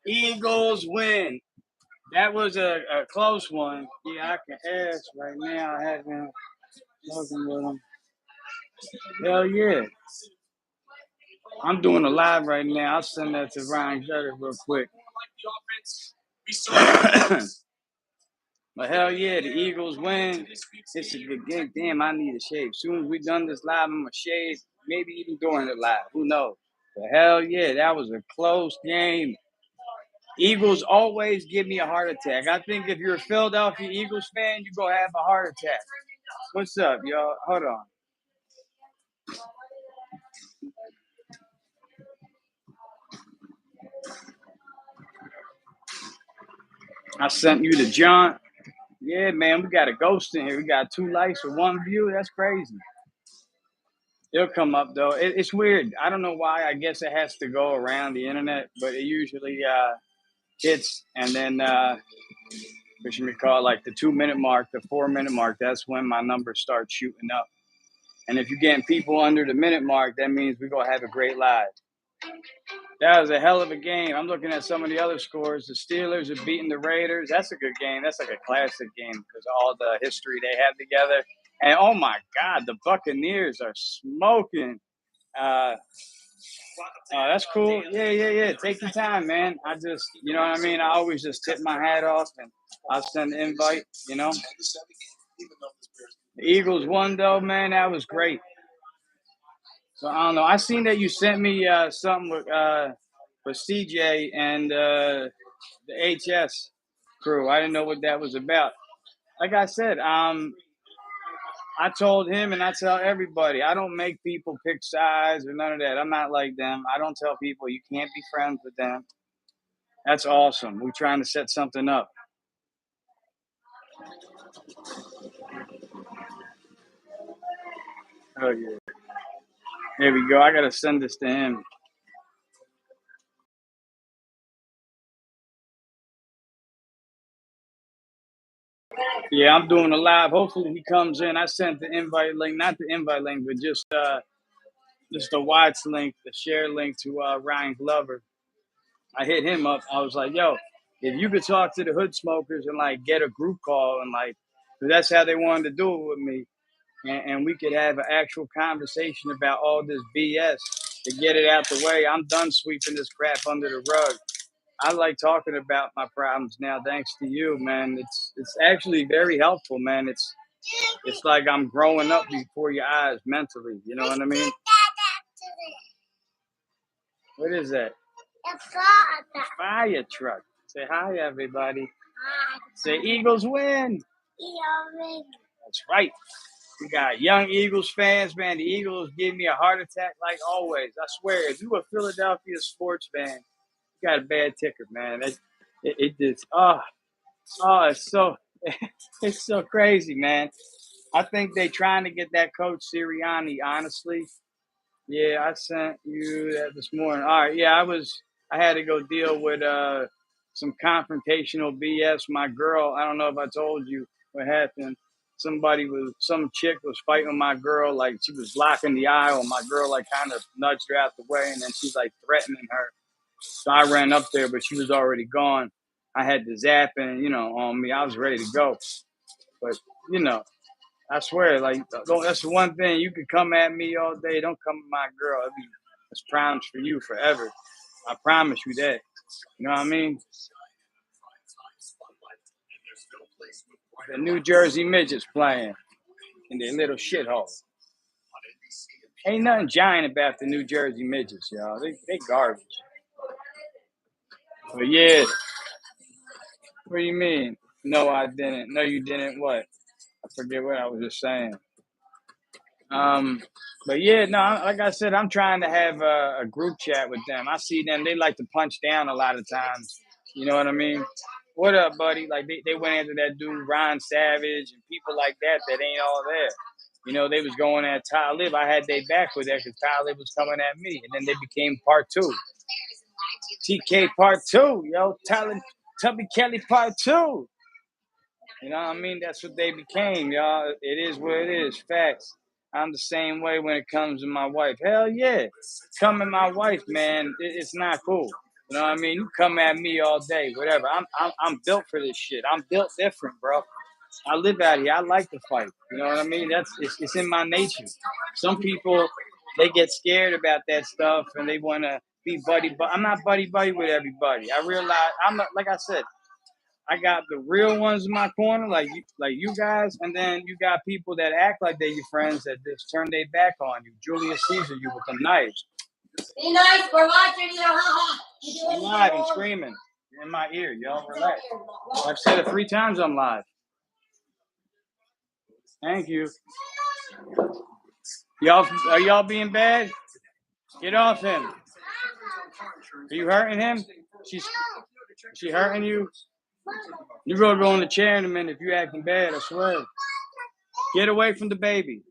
Eagles win. That was a close one. Yeah, I can ask right now. I haven't spoken with him. Hell yeah. I'm doing a live right now. I'll send that to Ryan Jutter real quick. But hell yeah, the Eagles win. It's a good game. Damn, I need a shave. As soon as we done this live, I'm gonna shave. Maybe even during the live. Who knows? But hell yeah, that was a close game. Eagles always give me a heart attack. I think if you're a Philadelphia Eagles fan, you're gonna have a heart attack. What's up, y'all? Hold on. I sent you to John. Yeah, man, we got a ghost in here. We got two lights for one view. That's crazy. It'll come up though. It's weird. I don't know why. I guess it has to go around the internet, but it usually hits, and then what should we call it, like the 2 minute mark, the 4 minute mark. That's when my numbers start shooting up. And if you're getting people under the minute mark, that means we're gonna have a great live. That was a hell of a game. I'm looking at some of the other scores. The Steelers are beating the Raiders. That's a good game. That's like a classic game because of all the history they have together. And oh my God, the Buccaneers are smoking. Uh, that's cool. Yeah, yeah, yeah. Take your time, man. I just, you know what I mean? I always just tip my hat off and I'll send an invite, you know? The Eagles won, though, man. That was great. So I don't know. I seen that you sent me something with CJ and the HS crew. I didn't know what that was about. Like I said, I told him and I tell everybody, I don't make people pick sides or none of that. I'm not like them. I don't tell people you can't be friends with them. That's awesome. We're trying to set something up. Oh yeah. There we go. I gotta send this to him. Yeah, I'm doing a live. Hopefully he comes in. I sent the invite link, not the invite link, but just the watch link, the share link to Ryan Glover. I hit him up. I was like, yo, if you could talk to the hood smokers and like get a group call and like, 'cause that's how they wanted to do it with me, and we could have an actual conversation about all this BS to get it out the way. I'm done sweeping this crap under the rug. I like talking about my problems now, thanks to you, man. It's actually very helpful, man. It's like I'm growing up before your eyes mentally. You know what I mean? What is that? Fire truck. Say hi, everybody. Say Eagles win. That's right. We got young Eagles fans, man. The Eagles give me a heart attack like always. I swear, if you a Philadelphia sports fan, you got a bad ticker, man. It just it's so it's so crazy, man. I think they trying to get that coach Sirianni, honestly. Yeah, I sent you that this morning. All right, yeah, I had to go deal with some confrontational BS. My girl, I don't know if I told you what happened. Some chick was fighting with my girl, like she was blocking the aisle. My girl like kind of nudged her out the way, and then she's like threatening her. So I ran up there, but she was already gone. I had the zapping, on me. I was ready to go, but you know, I swear, like that's the one thing. You could come at me all day. Don't come at my girl. It's problems for you forever. I promise you that. You know what I mean? The New Jersey midgets playing in their little shithole. Ain't nothing giant about the New Jersey midgets, y'all. They garbage. But yeah, what do you mean? No, I didn't. No, you didn't. What? I forget what I was just saying. Um, but yeah, no, like I said, I'm trying to have a group chat with them. I see them; they like to punch down a lot of times. You know what I mean? What up, buddy? Like they went after that dude Ron Savage and people like that that ain't all there. They was going at Talib. I had their back with that because Talib was coming at me, and then they became part two. TK part two, yo. Talib, Tubby Kelly part two. You know what I mean? That's what they became, y'all. It is what it is. Facts. I'm the same way when it comes to my wife. Hell yeah. Come at my wife, man. It's not cool. You know what I mean? You come at me all day, whatever. I'm built for this shit. I'm built different, bro. I live out here. I like to fight. You know what I mean? It's in my nature. Some people they get scared about that stuff and they want to be buddy. But I'm not buddy buddy with everybody. I realize I'm not, like I said. I got the real ones in my corner, like you guys, and then you got people that act like they're your friends that just turn their back on you. Julius Caesar, you with them knives. Be nice, we're watching you. I'm live and screaming in my ear, y'all. Relax. I've said it 3 times. I'm live. Thank you. Y'all, are y'all being bad? Get off him. Are you hurting him? She hurting you? You're gonna go in the chair in a minute if you acting bad, I swear. Get away from the baby.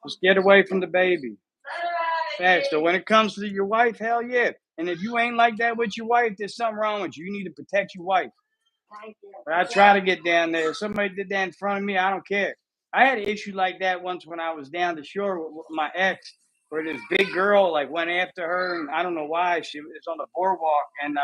Just get away from the baby. Facts. So when it comes to your wife, hell yeah. And if you ain't like that with your wife, there's something wrong with you. You need to protect your wife. But I try to get down there. If somebody did that in front of me, I don't care. I had an issue like that once when I was down the shore with my ex, where this big girl like went after her, and I don't know why. She was on the boardwalk, and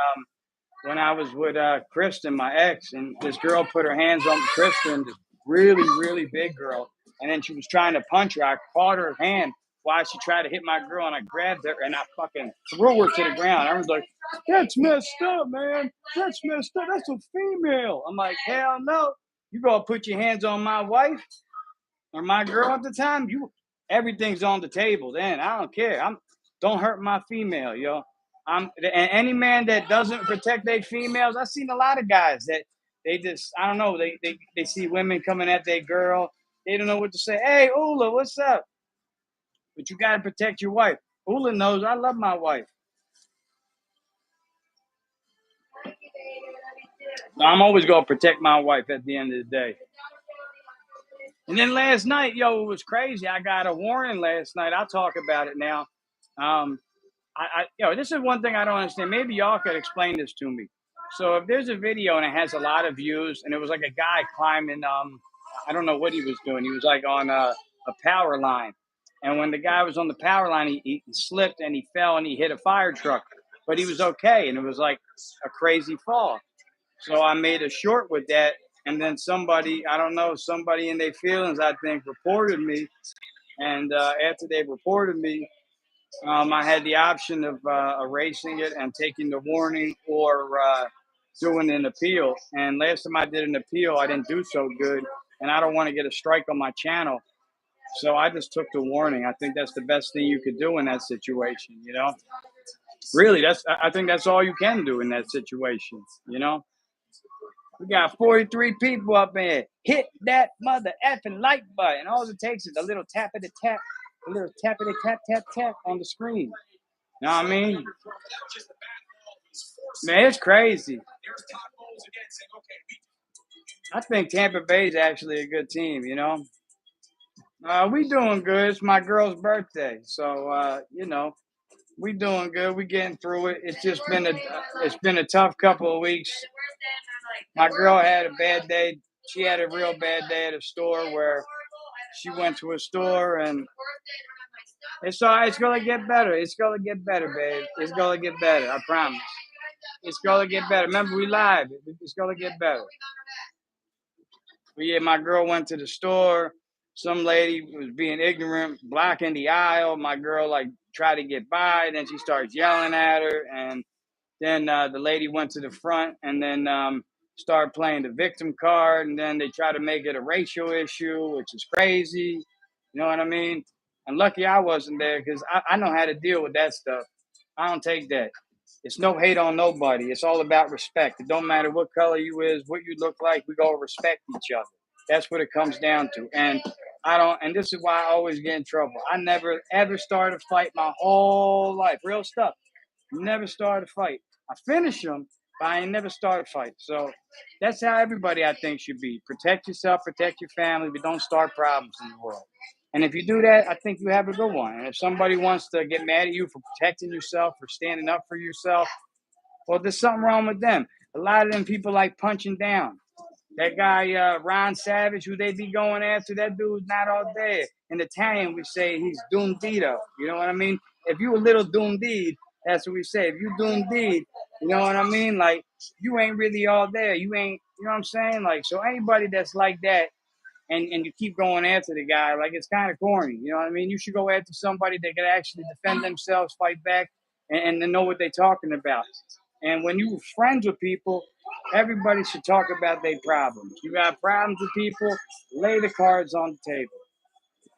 when I was with Kristen, my ex, and this girl put her hands on Kristen, this really, really big girl, and then she was trying to punch her. I caught her hand while she tried to hit my girl, and I grabbed her and I fucking threw her to the ground. I was like, "That's messed up, man. That's messed up. That's a female." I'm like, "Hell no. You gonna put your hands on my wife or my girl at the time? Everything's on the table. Then I don't care. Don't hurt my female, yo. And any man that doesn't protect their females, I've seen a lot of guys that they just I don't know, they see women coming at their girl, they don't know what to say. Hey, Ula, what's up? But you gotta protect your wife. Ula knows I love my wife. I'm always gonna protect my wife at the end of the day. And then last night, yo, it was crazy. I got a warning last night. I'll talk about it now. Um, this is one thing I don't understand. Maybe y'all could explain this to me. So if there's a video and it has a lot of views, and it was like a guy climbing, I don't know what he was doing. He was like on a power line, and when the guy was on the power line, he slipped and he fell and he hit a fire truck, but he was okay, and it was like a crazy fall. So I made a short with that, and then somebody, I don't know, somebody in their feelings, I think, reported me, and after they reported me, I had the option of erasing it and taking the warning or doing an appeal. And last time I did an appeal, I didn't do so good. And I don't want to get a strike on my channel. So I just took the warning. I think that's the best thing you could do in that situation, you know? Really, I think that's all you can do in that situation, you know? We got 43 people up in. Hit that mother effing like button. All it takes is a little tap of the tap, a little tap of the tap, tap, tap on the screen. You know what I mean? Man, it's crazy. I think Tampa Bay is actually a good team, you know? We doing good. It's my girl's birthday. So, we doing good. We getting through it. It's been a tough couple of weeks. My girl had a bad day. She had a real bad day at a store where she went to a store and it's all right. It's gonna get better. It's gonna get better, babe. It's gonna get better. I promise. It's gonna get better. Remember, we live. It's gonna get better. But yeah, my girl went to the store. Some lady was being ignorant, blocking the aisle. My girl like tried to get by, then she starts yelling at her, and then the lady went to the front and then started playing the victim card. And then they try to make it a racial issue, which is crazy. You know what I mean? And lucky I wasn't there because I know how to deal with that stuff. I don't take that. It's no hate on nobody. It's all about respect. It don't matter what color you is, what you look like. We go respect each other. That's what it comes down to. And I don't. And this is why I always get in trouble. I never ever started a fight my whole life. Real stuff. Never started a fight. I finish them, but I ain't never started a fight. So that's how everybody I think should be. Protect yourself, protect your family, but don't start problems in the world. And if you do that, I think you have a good one. And if somebody wants to get mad at you for protecting yourself, for standing up for yourself, well, there's something wrong with them. A lot of them people like punching down. That guy, Ron Savage, who they be going after, that dude's not all dead. In Italian, we say he's dundito. You know what I mean? if you a little doom deed, that's what we say. If you doom deed, you know what I mean? Like you ain't really all there. You ain't, you know what I'm saying? Like so anybody that's like that and you keep going after the guy, like it's kind of corny. You know what I mean? You should go after somebody that can actually defend themselves, fight back, and know what they're talking about. And when you friends with people, everybody should talk about their problems. You got problems with people, lay the cards on the table.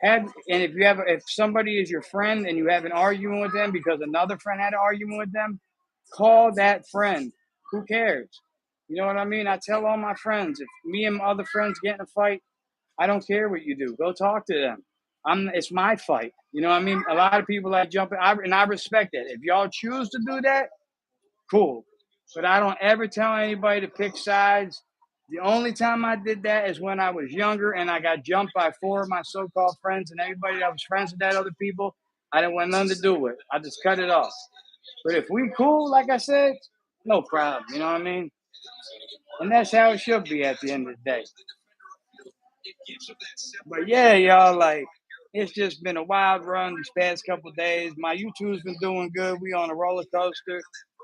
And if you have if somebody is your friend and you have an argument with them because another friend had an argument with them, call that friend. Who cares? You know what I mean? I tell all my friends if me and my other friends get in a fight, I don't care what you do. Go talk to them. It's my fight. You know what I mean? A lot of people like jump in, and I respect it. If y'all choose to do that, cool. But I don't ever tell anybody to pick sides. The only time I did that is when I was younger and I got jumped by four of my so-called friends and everybody that was friends with that other people. I didn't want nothing to do with it. I just cut it off. But if we cool, like I said, no problem. You know what I mean? And that's how it should be at the end of the day. But yeah, y'all, like it's just been a wild run these past couple of days. My YouTube's been doing good. We on a roller coaster.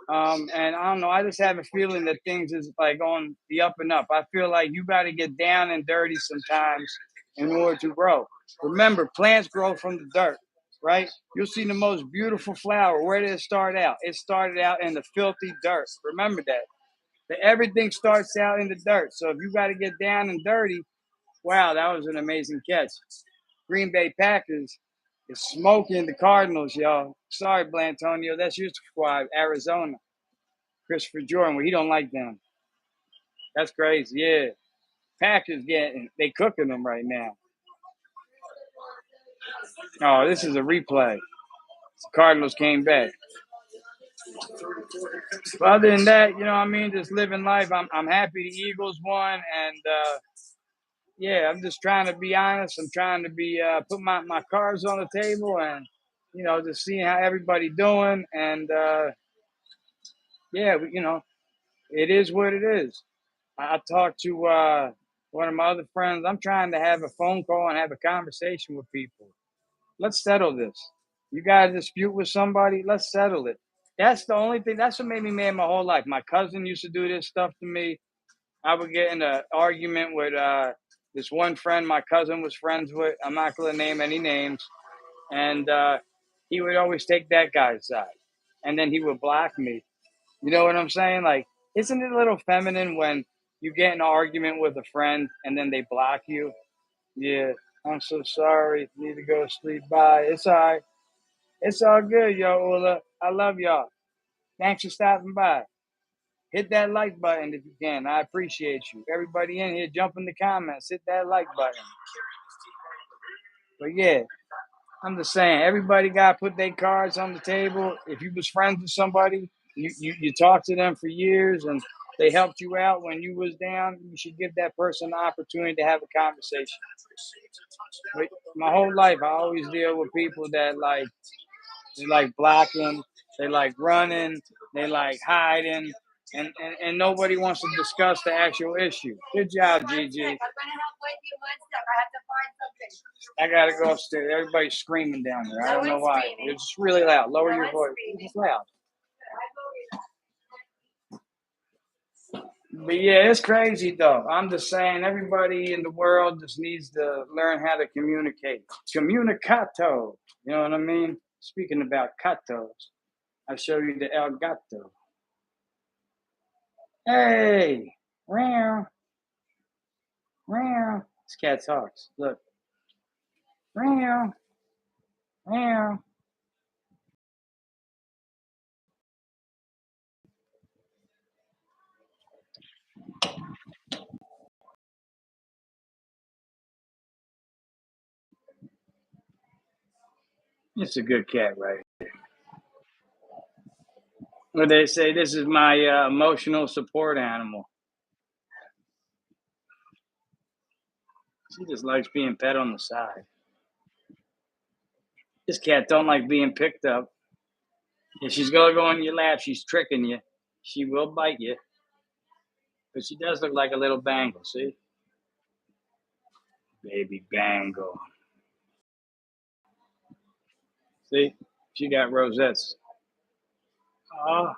And I don't know, I just have a feeling that things is like on the up and up. I feel like you got to get down and dirty sometimes in order to grow. Remember, plants grow from the dirt, right? You'll see the most beautiful flower. Where did it start out? It started out in the filthy dirt. Remember that. That everything starts out in the dirt. So if you got to get down and dirty, wow, that was an amazing catch. Green Bay Packers is smoking the Cardinals, y'all. Sorry, Blantonio. That's your squad, Arizona. Christopher Jordan, well, he don't like them. That's crazy. Yeah. Packers they cooking them right now. Oh, this is a replay. The Cardinals came back. But other than that, you know what I mean? Just living life. I'm happy the Eagles won. And yeah, I'm just trying to be honest. I'm trying to be put my cards on the table and just seeing how everybody doing. And yeah, it is what it is. I talked to one of my other friends. I'm trying to have a phone call and have a conversation with people. Let's settle this. You got a dispute with somebody, let's settle it. That's the only thing. That's what made me mad my whole life. My cousin used to do this stuff to me. I would get in an argument with this one friend my cousin was friends with. I'm not going to name any names. And he would always take that guy's side. And then he would block me. You know what I'm saying? Like, isn't it a little feminine when you get in an argument with a friend and then they block you? Yeah, I'm so sorry. Need to go to sleep. Bye. It's all right. It's all good, yo, Ula. I love y'all. Thanks for stopping by. Hit that like button if you can. I appreciate you. Everybody in here, jump in the comments. Hit that like button. But yeah, I'm just saying, everybody got to put their cards on the table. If you was friends with somebody, you talked to them for years and they helped you out when you was down, you should give that person the opportunity to have a conversation. But my whole life, I always deal with people that they like blocking, they like running, they like hiding, and nobody wants to discuss the actual issue. Good job, Gigi. I gotta go upstairs. Everybody's screaming down there. I don't know why. It's really loud. Lower your voice. It's loud. But yeah, it's crazy though. I'm just saying, everybody in the world just needs to learn how to communicate. Communicato. You know what I mean? Speaking about catos, I show you the El Gato. Hey, meow, meow. This cat talks. Look, meow, meow. It's a good cat, right? What they say, this is my emotional support animal. She just likes being pet on the side. This cat don't like being picked up. If she's gonna go in your lap, she's tricking you. She will bite you, but she does look like a little bangle. See, baby bangle. See. She got rosettes. Oh,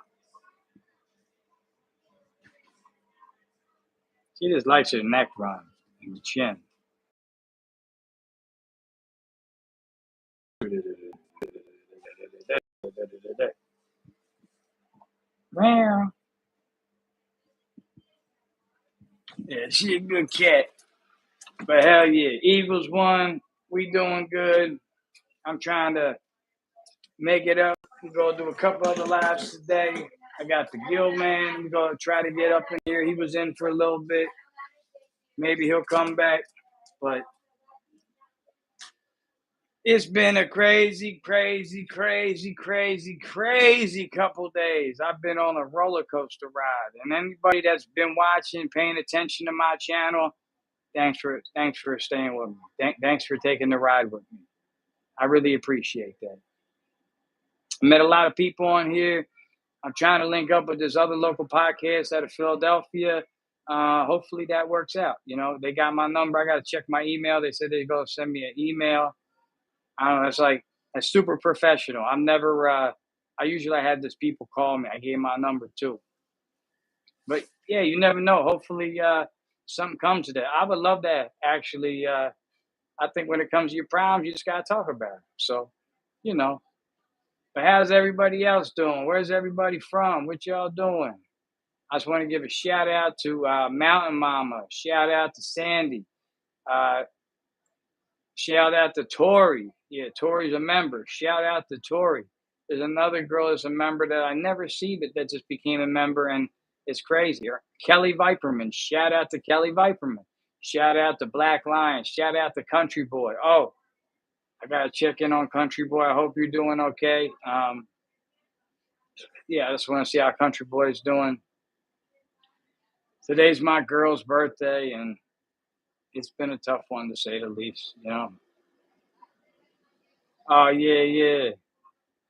she just likes her neck run and the chin. Meow. Yeah, she a good cat. But hell yeah, Eagles won. We doing good. I'm trying to make it up. We go do a couple other lives today. I got the Gill man. We gonna try to get up in here. He was in for a little bit. Maybe he'll come back. But it's been a crazy, crazy, crazy, crazy, crazy couple days. I've been on a roller coaster ride. And anybody that's been watching, paying attention to my channel, thanks for staying with me. Thanks for taking the ride with me. I really appreciate that. I met a lot of people on here. I'm trying to link up with this other local podcast out of Philadelphia. Hopefully that works out. You know, they got my number. I got to check my email. They said they're going to send me an email. I don't know. It's like it's super professional. I'm never. I usually had this people call me. I gave my number too. But yeah, you never know. Hopefully, something comes to that. I would love that. Actually, I think when it comes to your problems, you just gotta talk about it. So, you know. But how's everybody else doing? Where's everybody from? What y'all doing? I just want to give a shout out to Mountain Mama. Shout out to Sandy. Uh, Shout out to Tori. Yeah, Tori's a member. Shout out to Tori. There's another girl that's a member that I never see, but that just became a member, and it's crazy. Kelly Viperman. Shout out to Kelly Viperman. Shout out to Black Lion. Shout out to Country Boy. Oh, I gotta check in on Country Boy. I hope you're doing okay. Yeah, I just want to see how Country Boy is doing. Today's my girl's birthday, and it's been a tough one to say the least. You know. Oh yeah, yeah.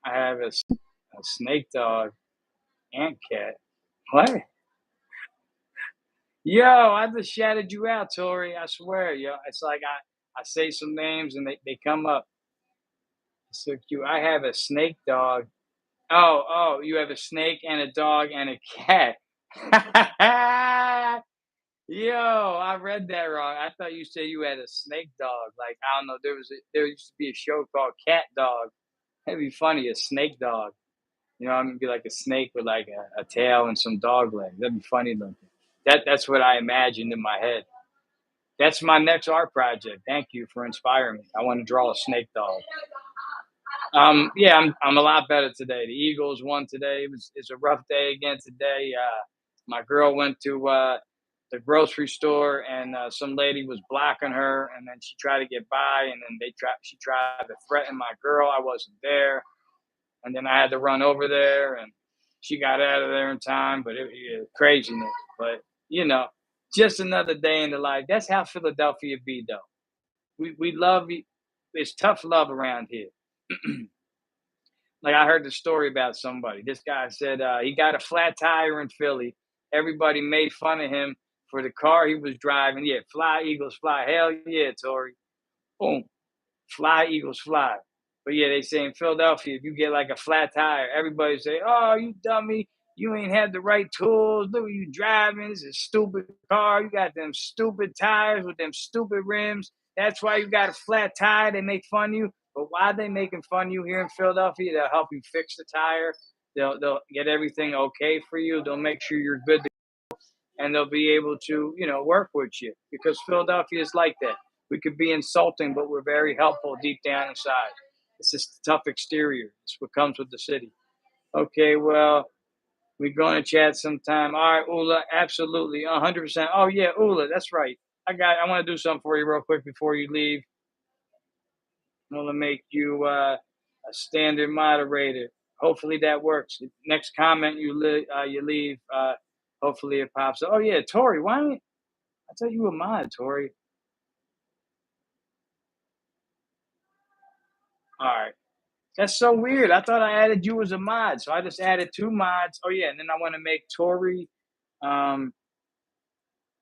I have a snake dog and cat. What? Yo, I just shouted you out, Tori. I swear, yo. It's like I say some names and they come up. It's so cute. I have a snake dog. Oh, you have a snake and a dog and a cat. Yo, I read that wrong. I thought you said you had a snake dog. Like I don't know, there used to be a show called Cat Dog. That'd be funny, a snake dog. You know, I'm gonna be like a snake with like a tail and some dog legs. That'd be funny looking. That's what I imagined in my head. That's my next art project. Thank you for inspiring me. I want to draw a snake dog. Yeah, I'm a lot better today. The Eagles won today. It's a rough day again today. My girl went to the grocery store and some lady was blocking her, and then she tried to get by, and then she tried to threaten my girl. I wasn't there, and then I had to run over there, and she got out of there in time. But it craziness. But you know, just another day in the life. That's how Philadelphia be, though. We love you. It's tough love around here. Like I heard the story about somebody. This guy said he got a flat tire in Philly. Everybody made fun of him for the car he was driving. Yeah, fly Eagles fly. Hell yeah, Tori. Boom. Fly Eagles fly. But yeah, they say in Philadelphia, if you get like a flat tire, everybody say, "Oh, you dummy, you ain't had the right tools. Look what you driving. This is a stupid car. You got them stupid tires with them stupid rims. That's why you got a flat tire. They make fun of you. But why they making fun of you here in Philadelphia? They'll help you fix the tire. They'll get everything okay for you. They'll make sure you're good and they'll be able to, work with you because Philadelphia is like that. We could be insulting, but we're very helpful deep down inside. It's just a tough exterior. It's what comes with the city. Okay, well, we're going to chat sometime. All right, Ula, absolutely, 100%. Oh yeah, Ula, that's right. I want to do something for you real quick before you leave. I'm gonna make you a standard moderator. Hopefully that works. Next comment you leave, hopefully it pops up. Oh yeah, Tori, why don't you, I thought you were mod, Tori. All right. That's so weird. I thought I added you as a mod, so I just added two mods. Oh yeah, and then I want to make Tori. Um,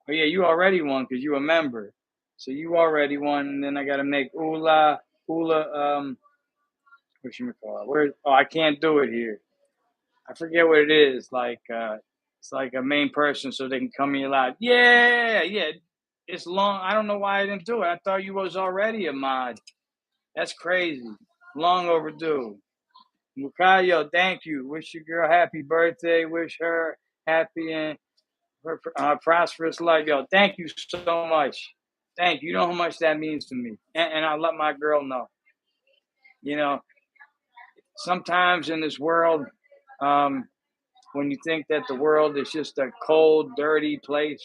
oh yeah, you already won because you a member, so you already won. And then I got to make Ula. whatchamacallit. Where? Oh, I can't do it here. I forget what it is. Like it's like a main person, so they can come in your live. Yeah, yeah. It's long. I don't know why I didn't do it. I thought you was already a mod. That's crazy. Long overdue. Mukayo, thank you. Wish your girl happy birthday. Wish her happy and prosperous life. Yo, thank you so much. Thank you. You know how much that means to me. And I let my girl know. You know, sometimes in this world, um, when you think that the world is just a cold, dirty place,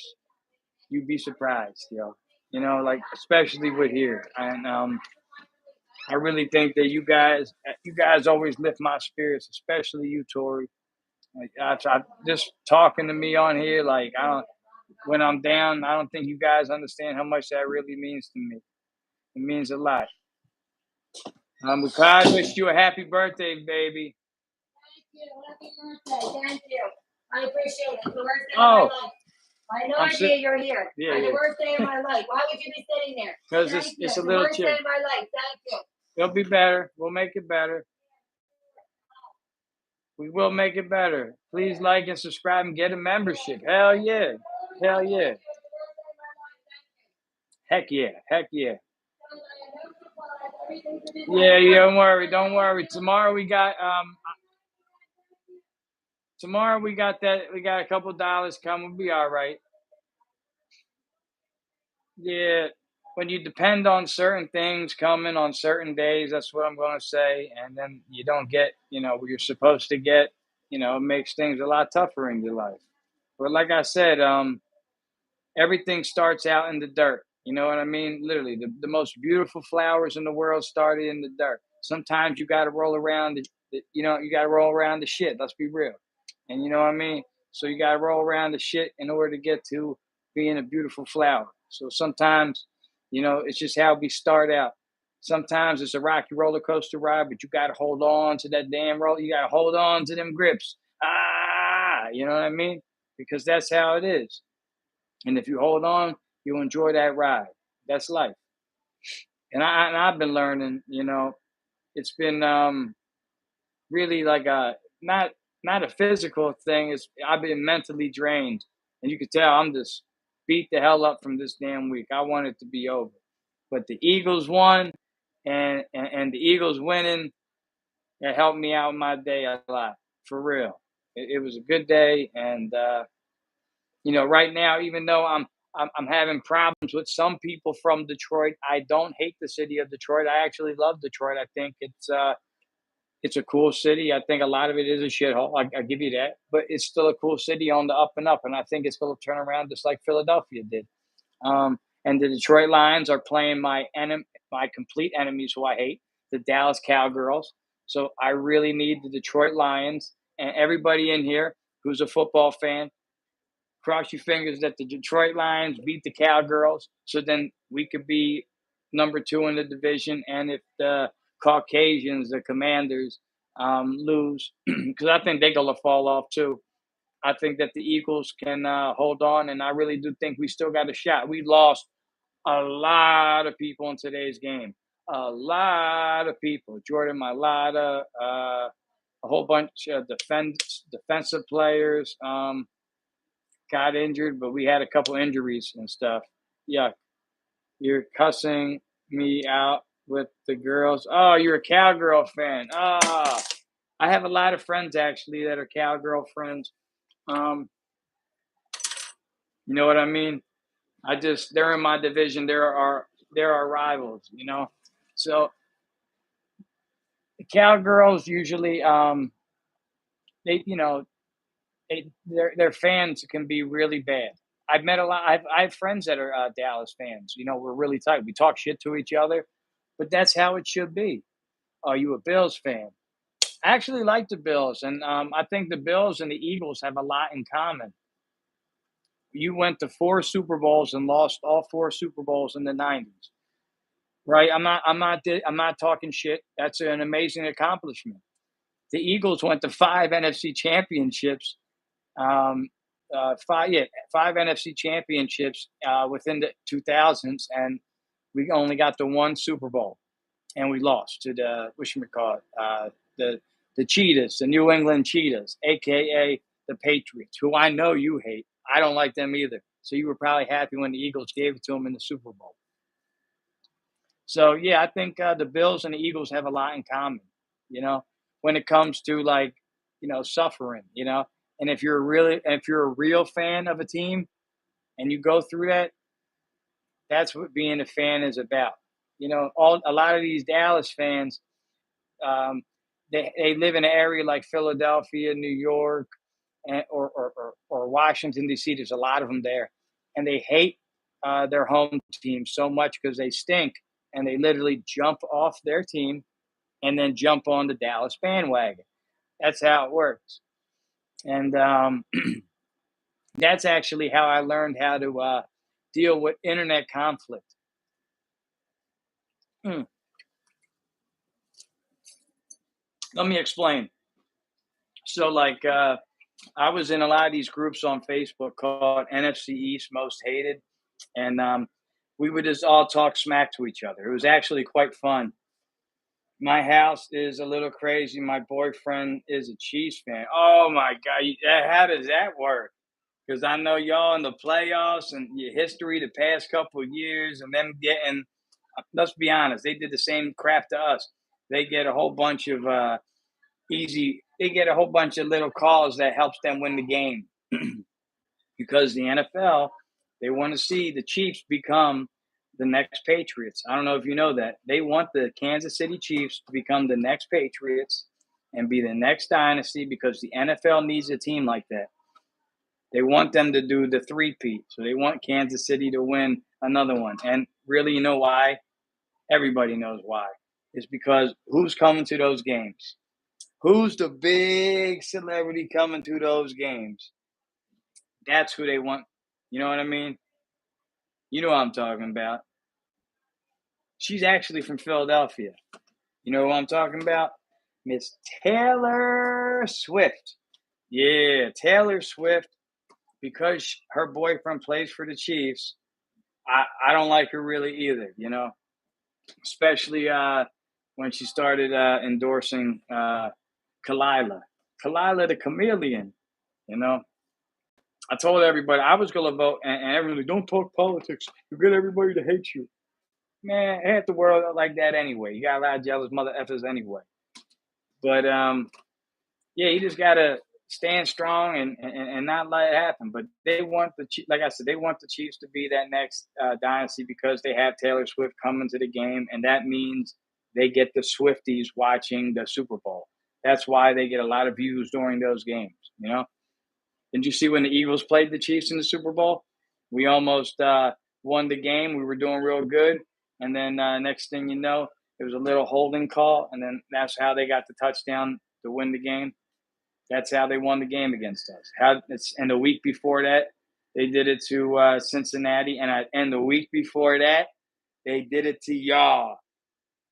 you'd be surprised, yo. You know, like especially with here. And I really think that you guys always lift my spirits, especially you, Tori. Like just talking to me on here, like I don't. When I'm down, I don't think you guys understand how much that really means to me. It means a lot. Mukai, wish you a happy birthday, baby. Thank you. Happy birthday. Thank you. I appreciate it. It's the worst day of my life. I had no idea you're here. Yeah, on the worst day of my life. Why would you be sitting there? Because it's a little chill. The worst day of my life. Thank you. It'll be better. We'll make it better. We will make it better. Please like and subscribe and get a membership. Hell yeah. Hell yeah. Heck yeah. Heck yeah. Yeah, yeah, don't worry, don't worry. Tomorrow we got a couple dollars coming. We'll be all right. Yeah, when you depend on certain things coming on certain days, that's what I'm gonna say, and then you don't get, what you're supposed to get, it makes things a lot tougher in your life. But like I said, everything starts out in the dirt. You know what I mean? Literally, the most beautiful flowers in the world started in the dirt. Sometimes you got to roll around you got to roll around the shit. Let's be real. And you know what I mean? So you got to roll around the shit in order to get to being a beautiful flower. So sometimes, it's just how we start out. Sometimes it's a rocky roller coaster ride, but you got to hold on to that damn roll. You got to hold on to them grips. You know what I mean? Because that's how it is. And if you hold on, you'll enjoy that ride. That's life. And I've been learning, it's been really like a not a physical thing. I've been mentally drained, and you can tell I'm just beat the hell up from this damn week. I want it to be over, but the Eagles won, and the Eagles winning, it helped me out my day a lot, for real. It was a good day, and right now, even though I'm having problems with some people from Detroit, I don't hate the city of Detroit. I actually love Detroit. I think it's a cool city. I think a lot of it is a shithole. I give you that, but it's still a cool city on the up and up, and I think it's going to turn around just like Philadelphia did. And the Detroit Lions are playing my complete enemies, who I hate, the Dallas Cowgirls. So I really need the Detroit Lions and everybody in here who's a football fan. Cross your fingers that the Detroit Lions beat the Cowgirls, so then we could be number 2 in the division. And if the Caucasians, the Commanders, lose, because I think they're gonna fall off too. I think that the Eagles can hold on, and I really do think we still got a shot. We lost a lot of people in today's game. A lot of people. Jordan Mailata, a whole bunch of defensive players. Got injured, but we had a couple injuries and stuff. Yeah, you're cussing me out with the girls. Oh, you're a Cowgirl fan. I have a lot of friends actually that are Cowgirl friends. You know what I mean? They're in my division. There are rivals. So the Cowgirls usually they their fans can be really bad. I've met a lot. I have friends that are Dallas fans. We're really tight. We talk shit to each other, but that's how it should be. Are you a Bills fan? I actually like the Bills, and I think the Bills and the Eagles have a lot in common. You went to 4 Super Bowls and lost all 4 Super Bowls in the '90s, right? I'm not talking shit. That's an amazing accomplishment. The Eagles went to 5 NFC championships, um, five NFC championships within the 2000s, and we only got the 1 Super Bowl. and we lost to the whatchamacallit, the Cheetahs, the New England Cheetahs, aka the Patriots, who I know you hate. I don't like them either. So you were probably happy when the Eagles gave it to them in the Super Bowl. So yeah, I think the Bills and the Eagles have a lot in common. You know, when it comes to like suffering. And if you're a real fan of a team and you go through that, that's what being a fan is about. All a lot of these Dallas fans, um, they live in an area like Philadelphia, New York, or Washington D.C. There's a lot of them there, and they hate their home team so much because they stink, and they literally jump off their team and then jump on the Dallas bandwagon. That's how it works, and that's actually how I learned how to deal with internet conflict. Hmm. Let me explain. So, like, I was in a lot of these groups on Facebook called NFC East Most Hated, and we would just all talk smack to each other. It was actually quite fun. My house is a little crazy. My boyfriend is a Chiefs fan. Oh my God. How does that work? Because I know y'all in the playoffs and your history the past couple of years and them getting, let's be honest, they did the same crap to us. They get a whole bunch of they get a whole bunch of little calls that helps them win the game. Because the NFL, they want to see the Chiefs become the next Patriots. I don't know if you know that. They want the Kansas City Chiefs to become the next Patriots and be the next dynasty because the NFL needs a team like that. They want them to do the three-peat. So they want Kansas City to win another one. And really, you know why? Everybody knows why. It's because who's coming to those games? Who's the big celebrity coming to those games? That's who they want. You know what I mean? You know what I'm talking about. She's actually from Philadelphia. You know what I'm talking about? Miss Taylor Swift. Yeah, Taylor Swift. Because her boyfriend plays for the Chiefs, I don't like her really either, especially when she started endorsing Kalila. Kalila the chameleon, you know. I told everybody I was going to vote, and everybody, don't talk politics. You get everybody to hate you. Man, half the world like that anyway. You got a lot of jealous mother effers anyway. But yeah, you just gotta stand strong and not let it happen. But they want like I said, they want the Chiefs to be that next dynasty because they have Taylor Swift coming to the game, and that means they get the Swifties watching the Super Bowl. That's why they get a lot of views during those games. Did you see when the Eagles played the Chiefs in the Super Bowl? We almost won the game. We were doing real good, and then next thing you know, it was a little holding call, and then that's how they got the touchdown to win the game. That's how they won the game against us. And the week before that, they did it to Cincinnati, and the week before that, they did it to y'all.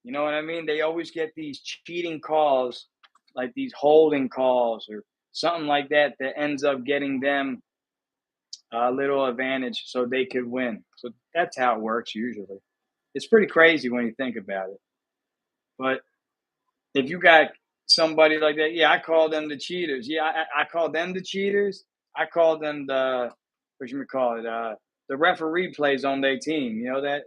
You know what I mean? They always get these cheating calls, like these holding calls or something like that, that ends up getting them a little advantage so they could win. So that's how it works usually. It's pretty crazy when you think about it. But if you got somebody like that, yeah, I call them the cheaters. Yeah, I call them the cheaters. I call them the what you call it, the referee plays on their team. You know that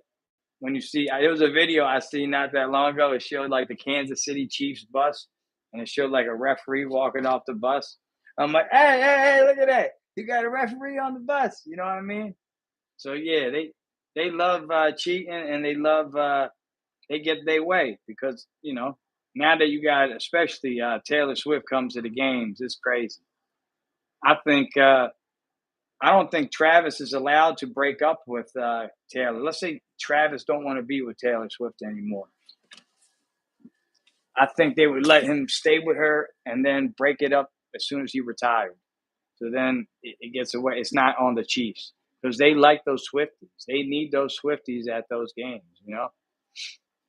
when you see, there was a video I seen not that long ago. It showed like the Kansas City Chiefs bus, and it showed like a referee walking off the bus. I'm like, hey, look at that! You got a referee on the bus. You know what I mean? So yeah, they love cheating and they love they get their way because now that you got especially Taylor Swift comes to the games, it's crazy. I think I don't think Travis is allowed to break up with Taylor. Let's say Travis don't want to be with Taylor Swift anymore. I think they would let him stay with her and then break it up as soon as he retired. So then it gets away. It's not on the Chiefs because they like those Swifties. They need those Swifties at those games.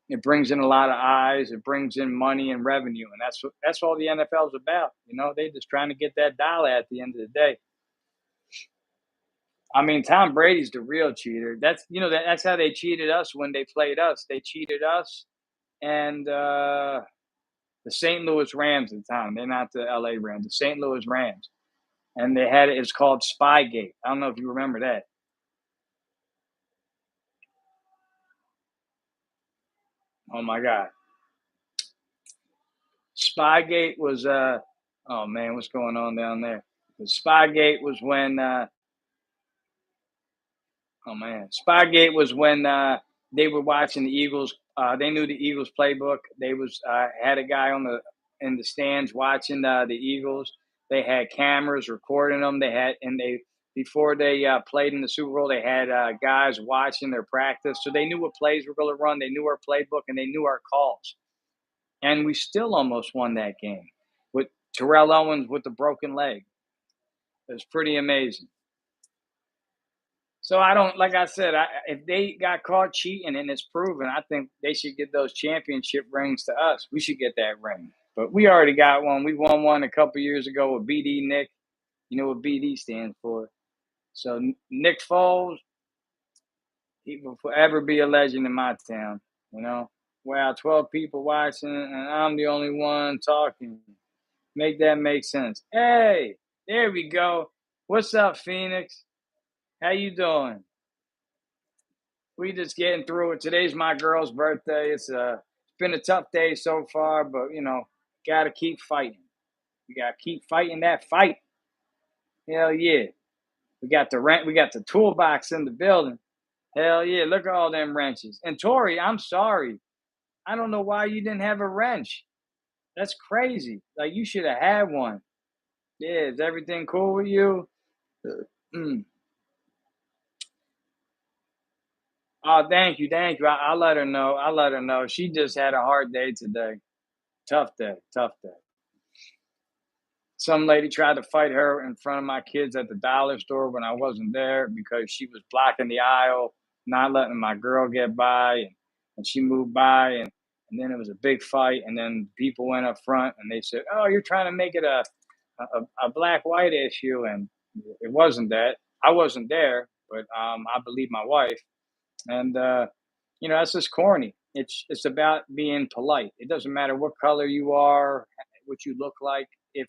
It brings in a lot of eyes. It brings in money and revenue, and that's all the NFL is about. They're just trying to get that dollar at the end of the day. I mean, Tom Brady's the real cheater. That's how they cheated us when they played us. They cheated us and the St. Louis Rams at the time. They're not the LA Rams, the St. Louis Rams. And they had it's called Spygate. I don't know if you remember that. Oh my God. Spygate was oh man, what's going on down there? The Spygate was when oh man, Spygate was when they were watching the Eagles. They knew the Eagles playbook. They was had a guy on the in the stands watching the Eagles. They had cameras recording them. They had and they before they played in the Super Bowl, they had guys watching their practice, so they knew what plays were going to run. They knew our playbook and they knew our calls. And we still almost won that game with Terrell Owens with the broken leg. It was pretty amazing. So I don't like I said, if they got caught cheating and it's proven, I think they should get those championship rings to us. We should get that ring. But we already got one. We won one a couple years ago with BD Nick. You know what BD stands for. So Nick Foles, he will forever be a legend in my town. You know, wow, 12 people watching and I'm the only one talking. Make that make sense. Hey, there we go. What's up, Phoenix? How you doing? We just getting through it. Today's my girl's birthday. It's been a tough day so far, but gotta keep fighting. We gotta keep fighting that fight. Hell yeah. We got the toolbox in the building. Hell yeah. Look at all them wrenches. And Tori, I'm sorry. I don't know why you didn't have a wrench. That's crazy. Like you should have had one. Yeah, is everything cool with you? Mm. Oh, thank you, thank you. I'll let her know. I'll let her know. She just had a hard day today. Tough day, tough day. Some lady tried to fight her in front of my kids at the dollar store when I wasn't there because she was blocking the aisle, not letting my girl get by, and she moved by, and then it was a big fight, and then people went up front and they said, "Oh, you're trying to make it a black white issue," and it wasn't that. I wasn't there, but I believe my wife, and that's just corny. It's about being polite. It doesn't matter what color you are, what you look like. If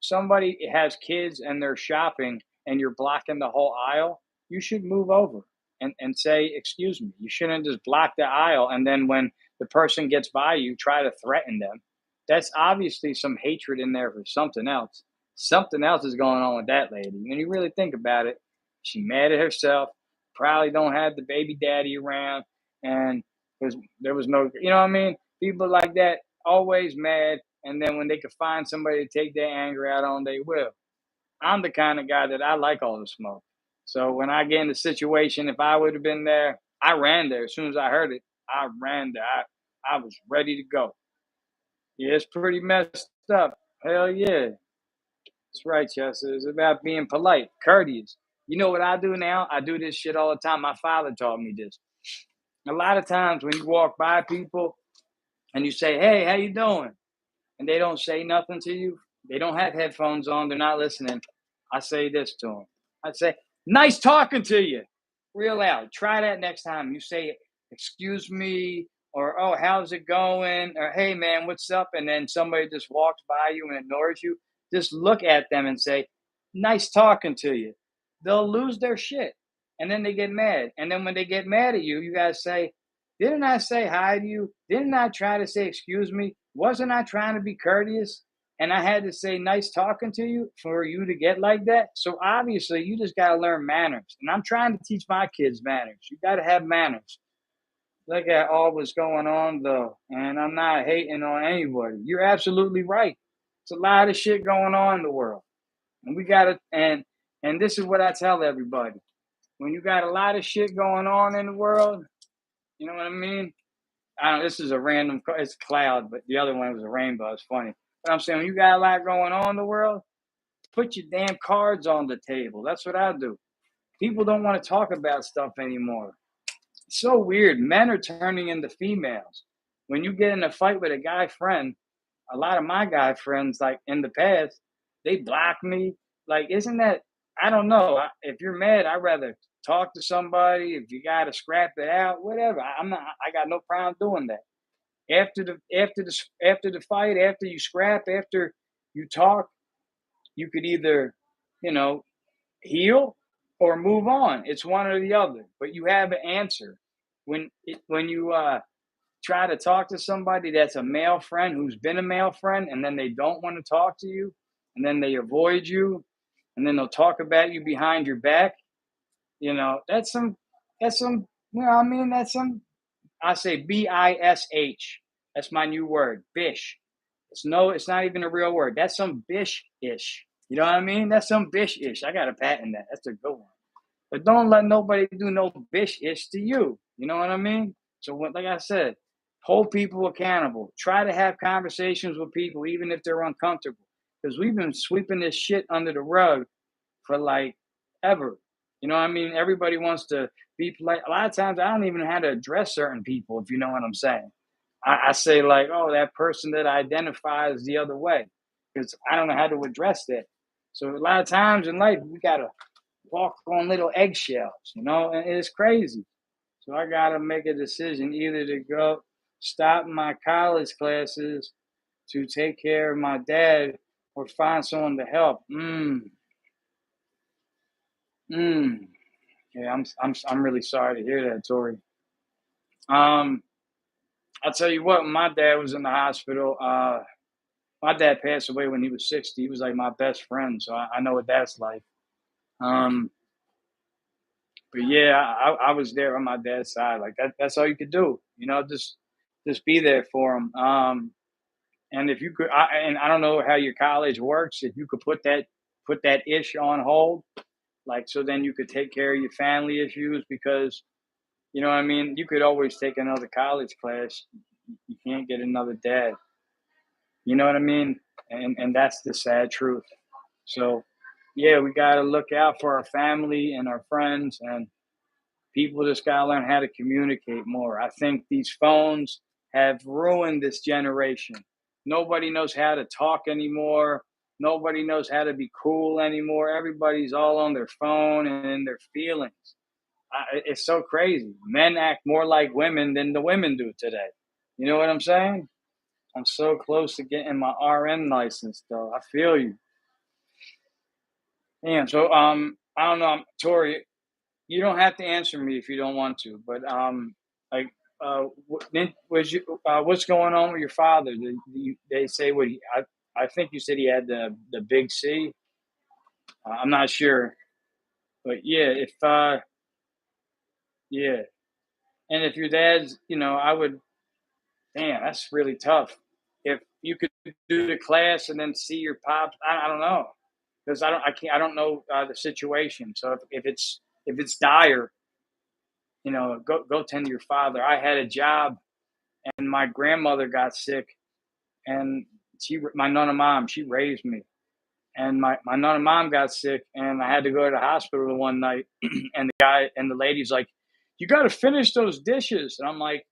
somebody has kids and they're shopping and you're blocking the whole aisle, you should move over and say, "Excuse me." You shouldn't just block the aisle and then when the person gets by you, try to threaten them. That's obviously some hatred in there for something else. Something else is going on with that lady. When you really think about it, she mad at herself, probably don't have the baby daddy around, and because there was no, you know what I mean? People like that always mad, and then when they could find somebody to take their anger out on, they will. I'm the kind of guy that I like all the smoke. So when I get in the situation, if I would have been there, I ran there as soon as I heard it. I ran there. I was ready to go. Yeah, it's pretty messed up. Hell yeah. That's right, Chester. It's about being polite, courteous. You know what I do now? I do this shit all the time. My father taught me this. A lot of times when you walk by people and you say, "Hey, how you doing?" and they don't say nothing to you, they don't have headphones on, they're not listening. I say this to them. I say, "Nice talking to you," real loud. Try that next time. You say, "Excuse me," or "Oh, how's it going?" or "Hey, man, what's up?" And then somebody just walks by you and ignores you. Just look at them and say, "Nice talking to you." They'll lose their shit. And then they get mad. And then when they get mad at you, you guys say, "Didn't I say hi to you? Didn't I try to say excuse me? Wasn't I trying to be courteous? And I had to say nice talking to you for you to get like that." So obviously, you just got to learn manners. And I'm trying to teach my kids manners. You got to have manners. Look at all what's going on, though. And I'm not hating on anybody. You're absolutely right. It's a lot of shit going on in the world. And we got to, and this is what I tell everybody. When you got a lot of shit going on in the world, you know what I mean? I don't, this is a random, it's a cloud, but the other one was a rainbow. It's funny. But I'm saying, when you got a lot going on in the world, put your damn cards on the table. That's what I do. People don't want to talk about stuff anymore. It's so weird. Men are turning into females. When you get in a fight with a guy friend, a lot of my guy friends, like in the past, they block me. Like, isn't that, I don't know. If you're mad, I'd rather talk to somebody. If you got to scrap it out, whatever. I'm not, I got no problem doing that. After the fight, after you scrap, after you talk, you could either, you know, heal or move on. It's one or the other. But you have an answer. When you try to talk to somebody that's a male friend who's been a male friend, and then they don't want to talk to you, and then they avoid you, and then they'll talk about you behind your back. That's some. That's some. I say bish. That's my new word, bish. It's not even a real word. That's some bish ish. You know what I mean? That's some bish ish. I got to patent that. That's a good one. But don't let nobody do no bish ish to you. You know what I mean? So, like I said, hold people accountable. Try to have conversations with people, even if they're uncomfortable, because we've been sweeping this shit under the rug for like ever. You know what I mean? Everybody wants to be polite. A lot of times, I don't even know how to address certain people, if you know what I'm saying. I say like, oh, that person that identifies the other way, because I don't know how to address that. So a lot of times in life, we gotta walk on little eggshells, and it's crazy. So I gotta make a decision either to go stop my college classes to take care of my dad or find someone to help. Mm. Yeah, I'm really sorry to hear that, Tori. Um, I'll tell you what, when my dad was in the hospital. My dad passed away when he was 60. He was like my best friend, so I know what that's like. Um, but yeah, I was there on my dad's side. Like that's all you could do, just be there for him. And if you could, and I don't know how your college works. If you could put that ish on hold, like so, then you could take care of your family issues because you know what I mean. You could always take another college class. You can't get another dad. You know what I mean? And that's the sad truth. So, yeah, we got to look out for our family and our friends, and people just got to learn how to communicate more. I think these phones have ruined this generation. Nobody knows how to talk anymore. Nobody knows how to be cool anymore. Everybody's all on their phone and in their feelings. It's so crazy. Men act more like women than the women do today. You know what I'm saying? I'm so close to getting my RN license, though. I feel you. Damn. So, I don't know, Tori. You don't have to answer me if you don't want to, but like, what's going on with your father? They say what I think you said he had the big C. I'm not sure, but yeah, if yeah, and if your dad's, I would. Damn, that's really tough. If you could do the class and then see your pops, I don't know, because I don't know the situation. So if it's dire, go tend to your father. I had a job, and my grandmother got sick, and my nonna mom, she raised me, and my nonna mom got sick, and I had to go to the hospital one night, and the lady's like, "You got to finish those dishes," and I'm like,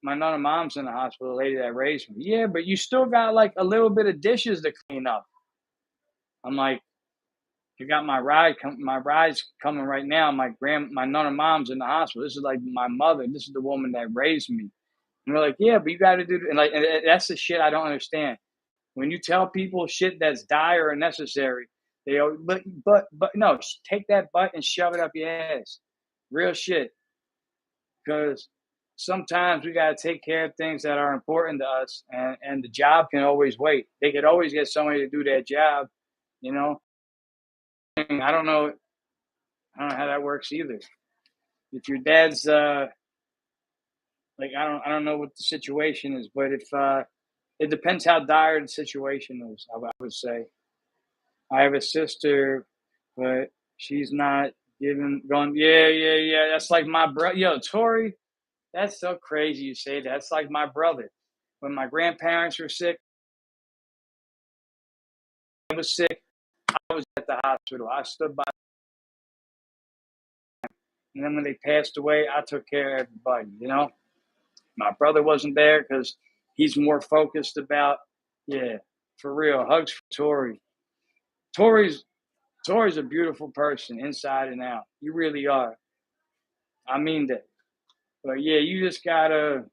my nonna mom's in the hospital, the lady that raised me. Yeah, but you still got like a little bit of dishes to clean up. I'm like, you got my ride's coming right now. My nonna mom's in the hospital. This is like my mother. This is the woman that raised me. And we're like, yeah, but you got to do, and that's the shit I don't understand. When you tell people shit that's dire or necessary, they go, but no, take that butt and shove it up your ass. Real shit. Because sometimes we got to take care of things that are important to us, and the job can always wait. They could always get somebody to do that job, you know. I don't know. I don't know how that works either. If your dad's like, I don't know what the situation is, but if it depends how dire the situation is. I would say I have a sister, but she's not giving going. Yeah, yeah, yeah. That's like my brother. Yo, Tori, that's so crazy you say that. That's like my brother. When my grandparents were sick, I was sick. I was at the hospital. I stood by, and then when they passed away, I took care of everybody. My brother wasn't there because he's more focused about. Yeah, for real. Hugs for Tori. Tori's Tori's a beautiful person inside and out. You really are. I mean that. But yeah, you just gotta.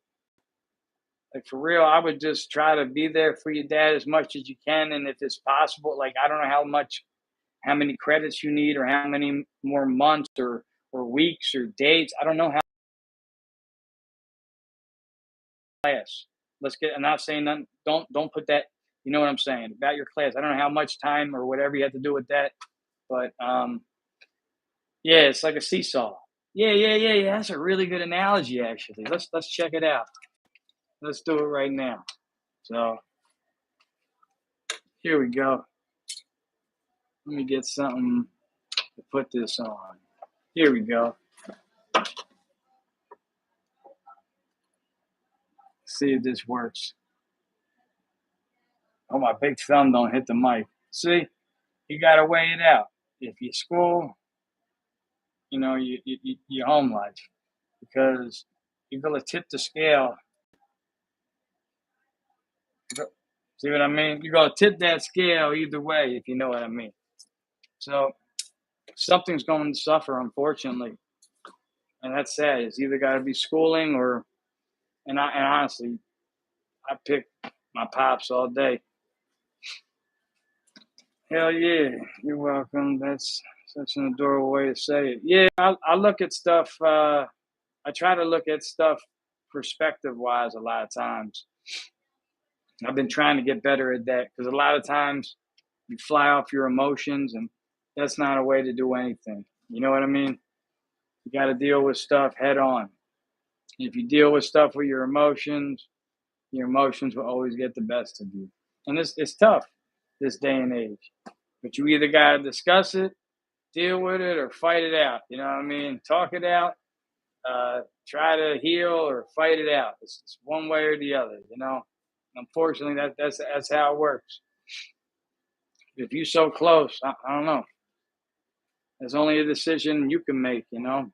Like for real, I would just try to be there for your dad as much as you can, and if it's possible, like I don't know how many credits you need, or how many more months or weeks or dates. I don't know how class. Let's get. I'm not saying nothing. Don't put that. You know what I'm saying about your class. I don't know how much time or whatever you have to do with that, but yeah, it's like a seesaw. Yeah, yeah, yeah, yeah. That's a really good analogy, actually. Let's check it out. Let's do it right now. So here we go. Let me get something to put this on. Here we go. See if this works. Oh, my big thumb don't hit the mic. See, you got to weigh it out. If you school, your home life, because you're gonna tip the scale. See what I mean? You're gonna tip that scale either way, if you know what I mean. So something's going to suffer, unfortunately, and that's sad. It's either got to be schooling or, and honestly, I pick my pops all day. Hell yeah, you're welcome. That's such an adorable way to say it. Yeah, I look at stuff. I try to look at stuff perspective wise a lot of times. I've been trying to get better at that, because a lot of times you fly off your emotions, and that's not a way to do anything. You know what I mean? You got to deal with stuff head on. If you deal with stuff with your emotions will always get the best of you. And it's tough this day and age. But you either got to discuss it, deal with it, or fight it out. You know what I mean? Talk it out, try to heal, or fight it out. It's one way or the other, you know? Unfortunately, that's how it works. If you're so close, I don't know. There's only a decision you can make, you know?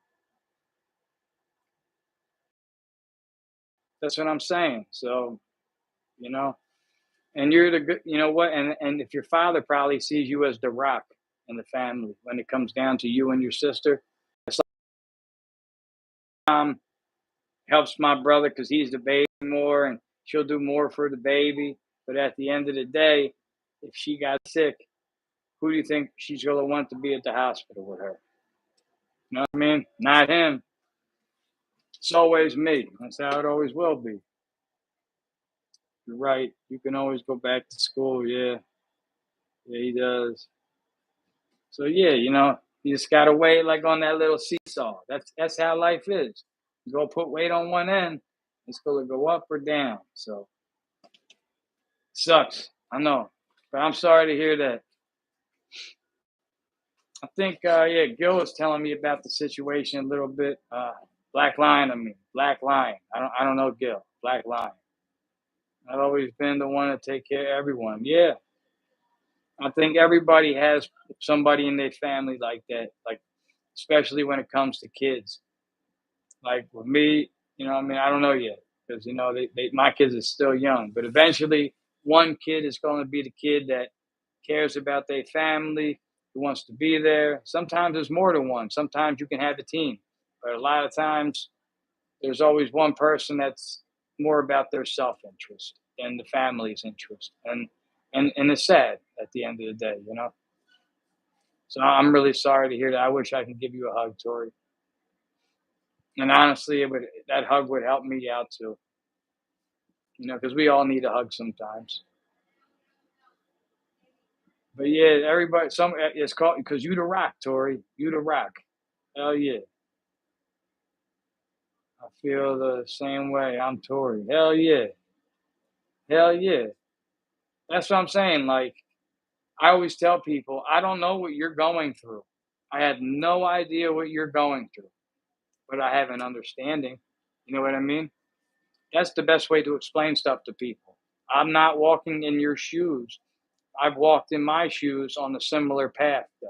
That's what I'm saying. So, you know, and you're the good, you know what? And if your father probably sees you as the rock in the family when it comes down to you and your sister, mom helps my brother because he's the baby more, and she'll do more for the baby. But at the end of the day, if she got sick, who do you think she's going to want to be at the hospital with her? You know what I mean? Not him. It's always me. That's how it always will be. You're right. You can always go back to school. Yeah. Yeah, he does. So yeah, you just gotta weigh it like on that little seesaw. That's how life is. You go put weight on one end, it's gonna go up or down. So sucks. I know. But I'm sorry to hear that. I think yeah, Gil was telling me about the situation a little bit. Black Lion, I mean. Black Lion. I don't know Gil. Black Lion. I've always been the one to take care of everyone. Yeah. I think everybody has somebody in their family like that, like especially when it comes to kids. Like with me, I mean, I don't know yet, because my kids are still young, but eventually one kid is going to be the kid that cares about their family, who wants to be there. Sometimes there's more than one. Sometimes you can have a team, but a lot of times there's always one person that's more about their self interest than the family's interest, and it's sad at the end of the day. So I'm really sorry to hear that. I wish I could give you a hug, Tori. And honestly, that hug would help me out too. Because we all need a hug sometimes. But yeah, everybody, it's called because you the rock, Tori. You the rock. Hell yeah. I feel the same way. I'm Tori. Hell yeah. Hell yeah. That's what I'm saying. Like I always tell people, I don't know what you're going through. I have no idea what you're going through, but I have an understanding. You know what I mean? That's the best way to explain stuff to people. I'm not walking in your shoes. I've walked in my shoes on a similar path, though.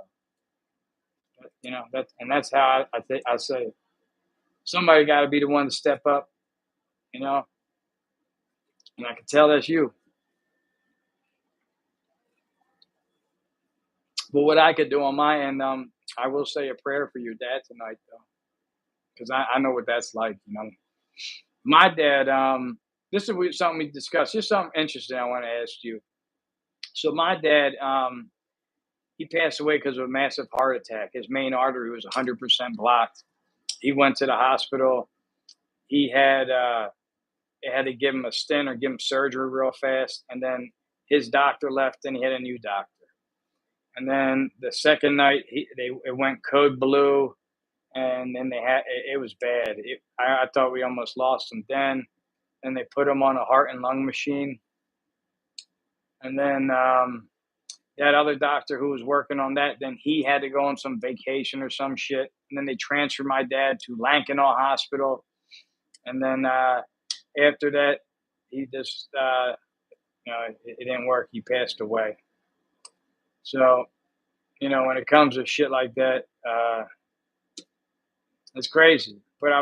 That's how I say it. Somebody got to be the one to step up, you know, and I can tell that's you. But what I could do on my end, I will say a prayer for your dad tonight, though, because I know what that's like. My dad, this is something we discussed. Here's something interesting I want to ask you. So my dad, he passed away because of a massive heart attack. His main artery was 100% blocked. He went to the hospital. He had they had to give him a stent or give him surgery real fast, and then his doctor left, and he had a new doctor. And then the second night, it went code blue, and then it was bad. I thought we almost lost him then. And they put him on a heart and lung machine, and then that other doctor who was working on that, then he had to go on some vacation or some shit. And then they transferred my dad to Lankenau Hospital. And then after that, he just, it didn't work. He passed away. So, when it comes to shit like that, it's crazy. But what I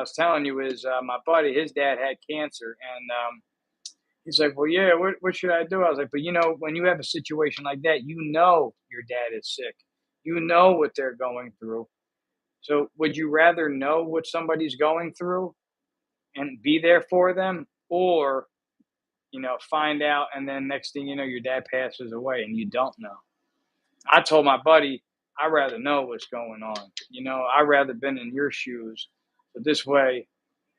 was telling you is my buddy, his dad had cancer. And he's like, well, yeah, what should I do? I was like, but when you have a situation like that, your dad is sick. You know what they're going through. So would you rather know what somebody's going through and be there for them, or, find out and then next thing you know, your dad passes away and you don't know? I told my buddy, I'd rather know what's going on. I'd rather been in your shoes. But this way,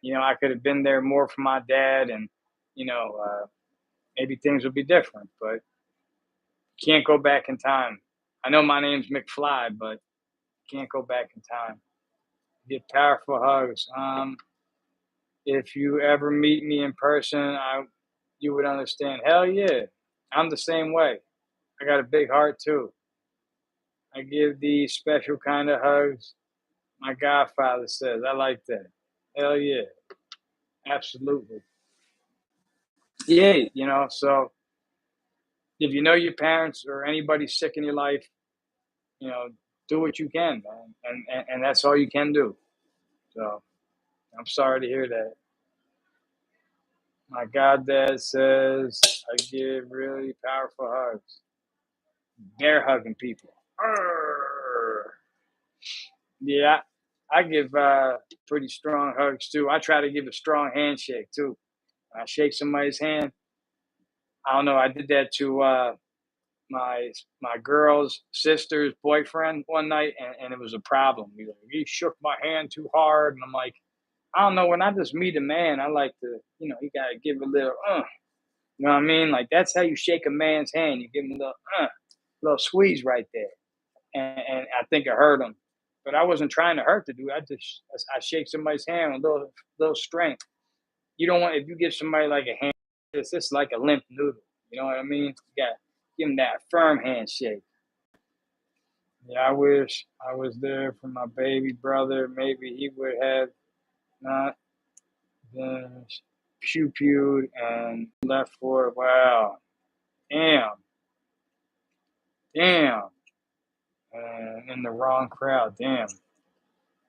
I could have been there more for my dad, and, maybe things would be different, but can't go back in time. I know my name's McFly, but can't go back in time. Get powerful hugs. If you ever meet me in person, you would understand. Hell yeah, I'm the same way. I got a big heart too. I give these special kind of hugs. My godfather says I like that. Hell yeah, absolutely. Yeah, So if you know your parents or anybody sick in your life, you know, do what you can, man, and that's all you can do. So I'm sorry to hear that. My goddad says I give really powerful hugs. Bear hugging people. Arr. Yeah, I give pretty strong hugs too. I try to give a strong handshake too. When I shake somebody's hand. I don't know. I did that to my girl's sister's boyfriend one night, and it was a problem. He shook my hand too hard, and I'm like, I don't know. When I just meet a man, I like to, you gotta give a little, you know what I mean? Like that's how you shake a man's hand. You give him a little squeeze right there, and I think it hurt him, but I wasn't trying to hurt the dude. I shake somebody's hand with a little strength. You don't want if you give somebody like a hand, it's just like a limp noodle. You know what I mean? You got to give them that firm handshake. Yeah, I wish I was there for my baby brother. Maybe he would have not been pew pewed and left for it. Wow. Damn. Damn. And in the wrong crowd. Damn.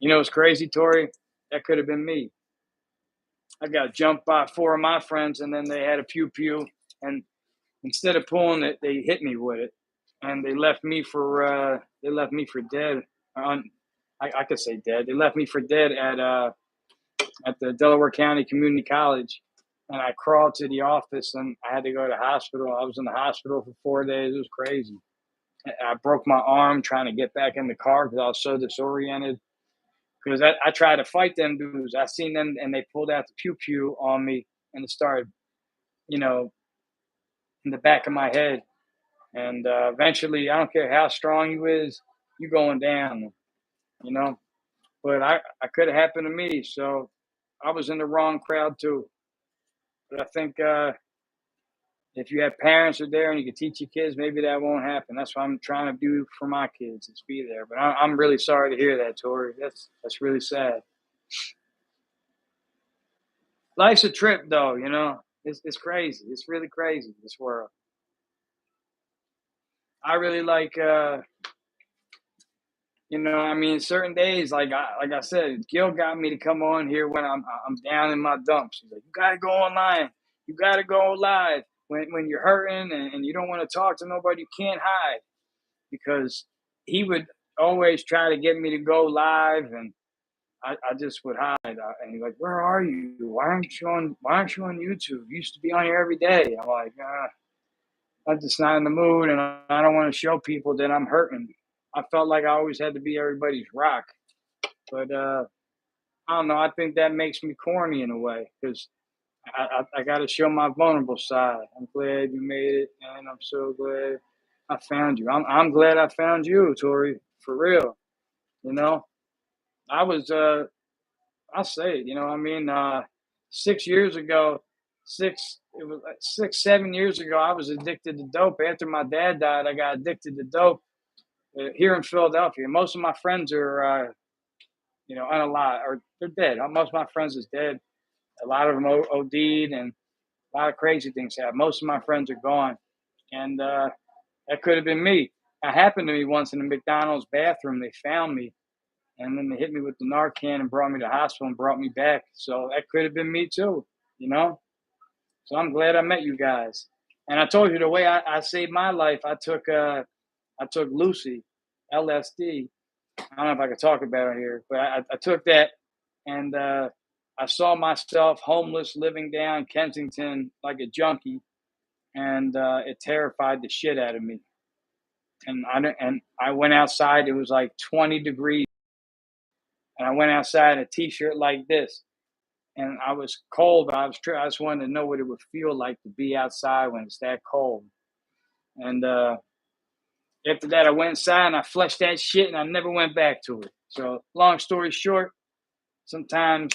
What's crazy, Tori? That could have been me. I got jumped by four of my friends, and then they had a pew pew, and instead of pulling it, they hit me with it, and they left me for dead. I could say dead. They left me for dead at the Delaware County Community College, and I crawled to the office, and I had to go to the hospital. I was in the hospital for 4 days. It was crazy. I broke my arm trying to get back in the car because I was so disoriented. Because I tried to fight them dudes. I seen them, and they pulled out the pew pew on me, and it started, you know, in the back of my head. And eventually, I don't care how strong you is, you going down, you know. But I could have happened to me, so I was in the wrong crowd too. But I think if you have parents are there and you can teach your kids, maybe that won't happen. That's what I'm trying to do for my kids is be there. But I'm really sorry to hear that, Tori. That's really sad. Life's a trip, though. It's crazy. It's really crazy. This world. I really like. I mean, certain days, like I said, Gil got me to come on here when I'm down in my dumps. He's like, you gotta go online. You gotta go live when you're hurting and you don't want to talk to nobody. You can't hide because he would always try to get me to go live, and I just would hide. and he's like, "Where are you? Why aren't you on YouTube? You used to be on here every day." I'm like, I'm just not in the mood, and I don't want to show people that I'm hurting. I felt like I always had to be everybody's rock, but I don't know. I think that makes me corny in a way because I got to show my vulnerable side. I'm glad you made it, and I'm so glad I found you. I'm glad I found you, Tori, for real. You know, I was I'll say it. You know, what I mean, 6 years ago, it was like 6, 7 years ago, I was addicted to dope. After my dad died, I got addicted to dope here in Philadelphia. Most of my friends are, unalive or they're dead. Most of my friends is dead. A lot of them OD'd, and a lot of crazy things happened. Most of my friends are gone, and that could have been me. It happened to me once in the McDonald's bathroom. They found me, and then they hit me with the Narcan and brought me to the hospital and brought me back. So that could have been me too, you know? So I'm glad I met you guys. And I told you the way I saved my life, I took Lucy, LSD. I don't know if I could talk about it here, but I took that, and I saw myself homeless living down Kensington like a junkie, and it terrified the shit out of me. And I went outside. It was like 20 degrees, and I went outside in a t-shirt like this, and I was cold. But I just wanted to know what it would feel like to be outside when it's that cold. And after that, I went inside and I flushed that shit, and I never went back to it. So, long story short, sometimes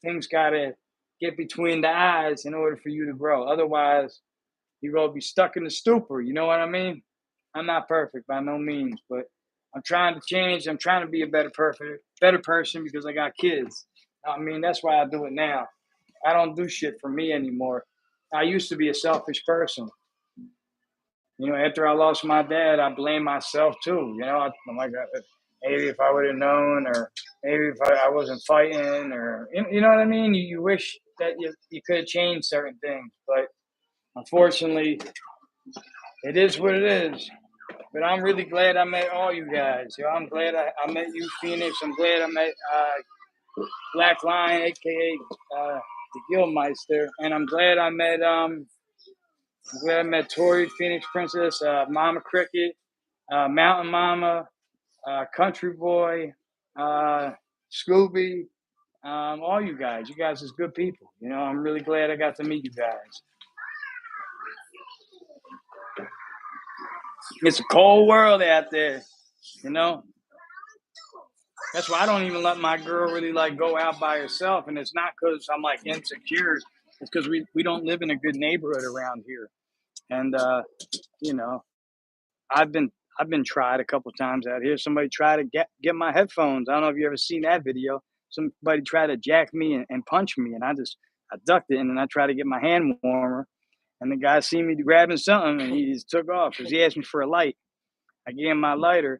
things gotta get between the eyes in order for you to grow. Otherwise, you're gonna be stuck in the stupor. You know what I mean? I'm not perfect by no means, but I'm trying to change. I'm trying to be a better person because I got kids. I mean, that's why I do it now. I don't do shit for me anymore. I used to be a selfish person. You know, after I lost my dad, I blame myself too. You know, I'm like, maybe if I would have known, or maybe if I wasn't fighting, or you know what I mean. You wish that you could have changed certain things, but unfortunately, it is what it is. But I'm really glad I met all you guys. You know, I'm glad I met you, Phoenix. I'm glad I met Black Lion, aka the Gilmeister, and I'm glad I met Tori, Phoenix Princess, Mama Cricket, Mountain Mama, Country Boy, Scooby, all you guys. You guys is good people. You know, I'm really glad I got to meet you guys. It's a cold world out there, you know. That's why I don't even let my girl really like go out by herself, and it's not because I'm like insecure. It's because we don't live in a good neighborhood around here, and you know, I've been I've been tried a couple times out here. Somebody tried to get my headphones. I don't know if you ever seen that video. Somebody tried to jack me and punch me, and I ducked it, and then I tried to get my hand warmer, and the guy seen me grabbing something, and he just took off because he asked me for a light. I gave him my lighter,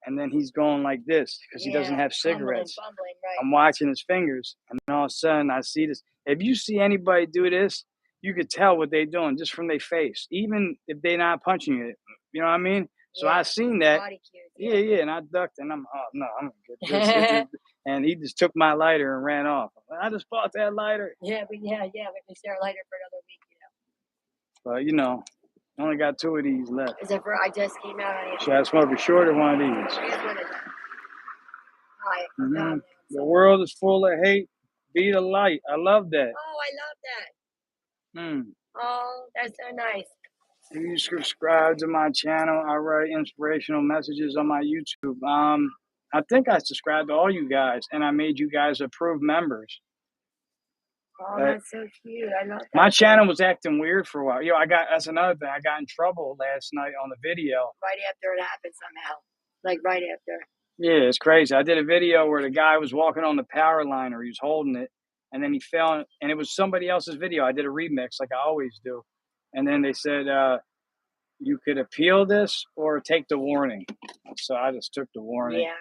and then he's going like this because he doesn't have cigarettes. Right. I'm watching his fingers, and then all of a sudden I see this. If you see anybody do this, you could tell what they're doing just from their face, even if they're not punching you. You know what I mean? So I seen that. Body cues, Yeah, and I ducked, and I'm no, I'm gonna get this. And he just took my lighter and ran off. I just bought that lighter. Yeah, we can share a lighter for another week, But you know, I only got 2 of these left. Is it for I just came out on Should I smoke a shorter one of these? Hi. Mm-hmm. The world is full of hate. Be the light. I love that. Oh, I love that. Oh, that's so nice. If you subscribe to my channel, I write inspirational messages on my YouTube. I think I subscribed to all you guys, and I made you guys approved members. Oh, that's so cute. I love that. My channel was acting weird for a while. That's another thing. I got in trouble last night on the video. Right after it happened somehow. Like right after. Yeah, it's crazy. I did a video where the guy was walking on the power line, or he was holding it, and then he fell, and it was somebody else's video. I did a remix like I always do. And then they said, you could appeal this or take the warning. So I just took the warning. Yeah.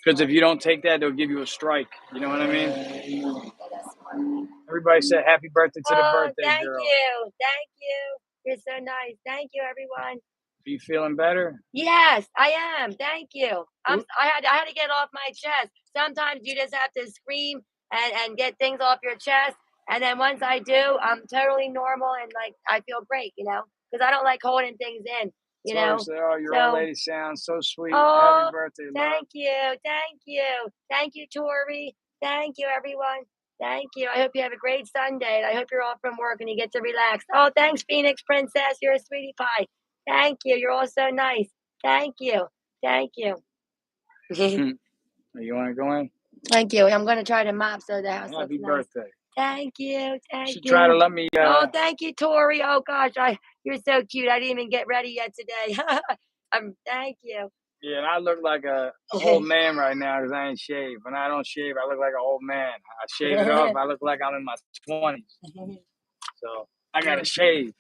Because if you don't take that, they'll give you a strike. You know what I mean? That's smart. Everybody said happy birthday to the birthday girl. Thank you. You're so nice. Thank you, everyone. You feeling better? Yes, I am. Thank you. I had to get it off my chest. Sometimes you just have to scream and get things off your chest. And then once I do, I'm totally normal and like I feel great, because I don't like holding things in, you Tori know. said, "Oh, your old So, lady sounds so sweet. Happy oh, birthday, love." thank you. Thank you. Thank you, Tori. Thank you, everyone. Thank you. I hope you have a great Sunday. And I hope you're off from work and you get to relax. Oh, thanks, Phoenix Princess. You're a sweetie pie. Thank you. You're all so nice. Thank you. Thank you. You want to go in? Thank you. I'm going to try to mop so the house looks Happy nice. birthday. Thank you. Thank Should try to you. let me. Oh, thank you, Tori. Oh gosh, you're so cute. I didn't even get ready yet today. Thank you. Yeah, and I look like a old man right now because I ain't shaved. When I don't shave, I look like an old man. I shave it off, I look like I'm in my 20s. So I gotta shave.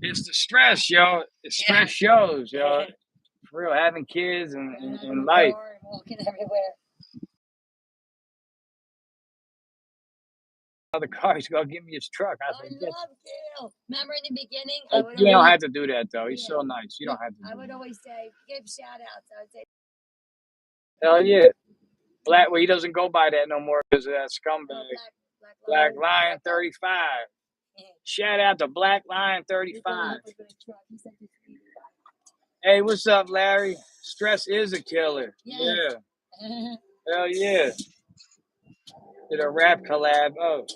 It's the stress, yo. The stress shows, yo. For real, having kids and life. Walking everywhere. The car's gonna give me his truck. I I said, love you. Remember in the beginning, you don't have to do that though. He's so nice. You don't have to. I would always say, give shout outs. I would say, Hell yeah. Well, he doesn't go by that no more because of that scumbag. Black Lion 35. Shout out to Black Lion 35. Hey, what's up, Larry? Stress is a killer. Yeah. Hell yeah. Did a rap collab. Oh,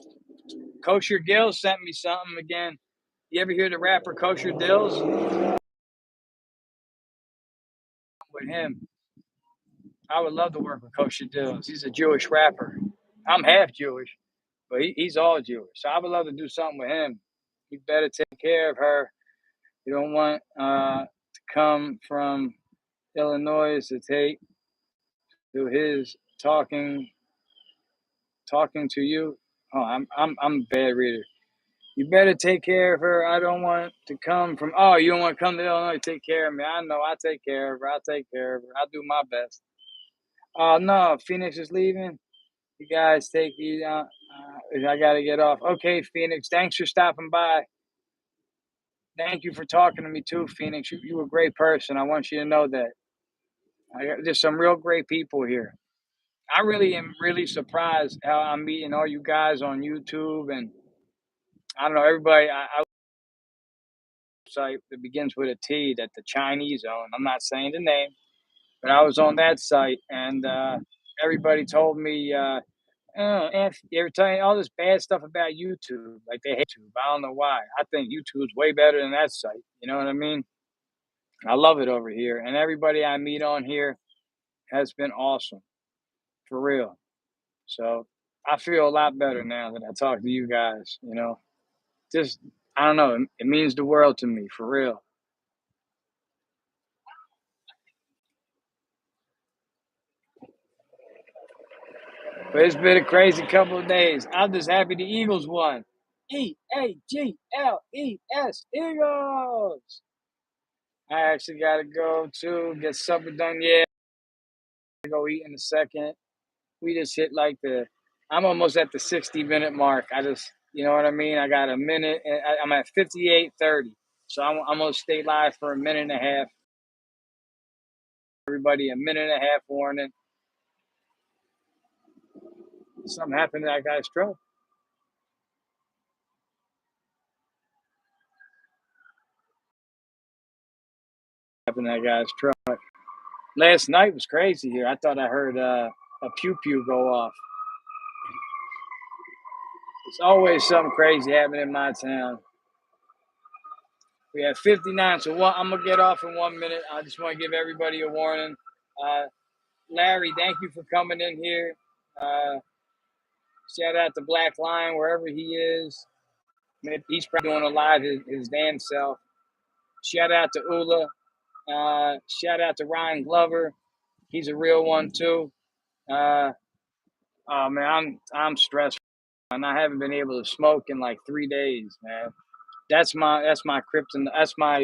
Kosher Gills sent me something again. You ever hear the rapper Kosher Dills? With him. I would love to work with Kosher Dills. He's a Jewish rapper. I'm half Jewish, but he's all Jewish. So I would love to do something with him. You better take care of her. You don't want to come from Illinois to take to his talking to you. Oh, I'm a bad reader. You better take care of her. I don't want to come from. Oh, you don't want to come to Illinois to take care of me. I know. I take care of her. I'll take care of her. I'll do my best. Oh no, Phoenix is leaving. You guys take these. I gotta get off. Okay, Phoenix. Thanks for stopping by. Thank you for talking to me too, Phoenix. You a great person. I want you to know that. There's some real great people here. I really am really surprised how I'm meeting all you guys on YouTube and I don't know everybody. I site that begins with a T that the Chinese own. I'm not saying the name, but I was on that site and everybody told me, oh, and they were telling all this bad stuff about YouTube. Like they hate YouTube. I don't know why. I think YouTube's way better than that site. You know what I mean? I love it over here. And everybody I meet on here has been awesome. For real. So I feel a lot better now that I talk to you guys, Just I don't know, it means the world to me, for real. But it's been a crazy couple of days. I'm just happy the Eagles won. Eagles. Eagles. I actually got to go to get supper done. Yeah, go eat in a second. We just hit like I'm almost at the 60-minute mark. You know what I mean? I got a minute. And I'm at 58:30. So I'm going to stay live for a minute and a half. Everybody, a minute and a half warning. Something happened to that guy's truck. Happened to that guy's truck. Last night was crazy here. I thought I heard a pew pew go off. It's always something crazy happening in my town. We have 59, so I'm going to get off in 1 minute. I just want to give everybody a warning. Larry, thank you for coming in here. Shout out to Black Lion, wherever he is. He's probably doing a live his damn self. Shout out to Ula. Shout out to Ryan Glover. He's a real one, too. Oh, man, I'm stressed. And I haven't been able to smoke in like 3 days, man. That's my krypton. That's my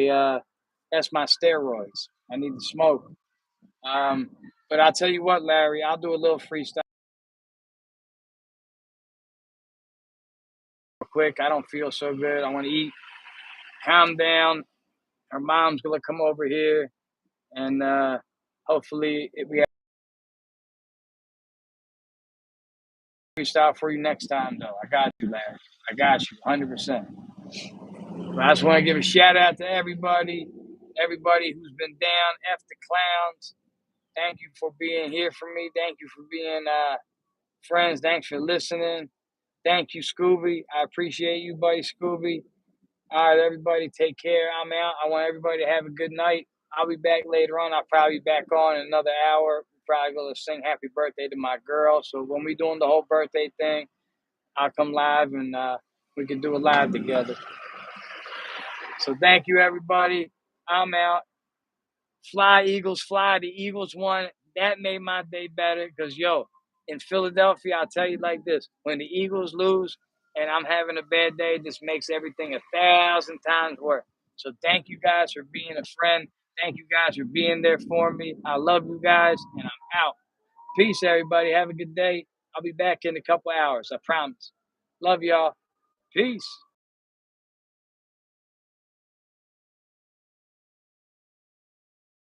steroids. I need to smoke. But I'll tell you what, Larry, I'll do a little freestyle quick. I don't feel so good. I want to eat, calm down. Her mom's gonna come over here, and hopefully we have reached out for you next time. Though I got you, Larry. I got you, 100%. But I just want to give a shout out to everybody who's been down. F the clowns. Thank you for being here for me. Thank you for being friends. Thanks for listening. Thank you, Scooby. I appreciate you, buddy, Scooby. All right, everybody, take care. I'm out. I want everybody to have a good night. I'll be back later on. I'll probably be back on in another hour. We're probably going to sing happy birthday to my girl. So when we're doing the whole birthday thing, I'll come live and we can do it live together. So thank you, everybody. I'm out. Fly, Eagles, fly. The Eagles won. That made my day better because, in Philadelphia, I'll tell you like this. When the Eagles lose and I'm having a bad day, this makes everything 1,000 times worse. So thank you guys for being a friend. Thank you guys for being there for me. I love you guys, and I'm out. Peace, everybody. Have a good day. I'll be back in a couple hours. I promise. Love y'all. Peace.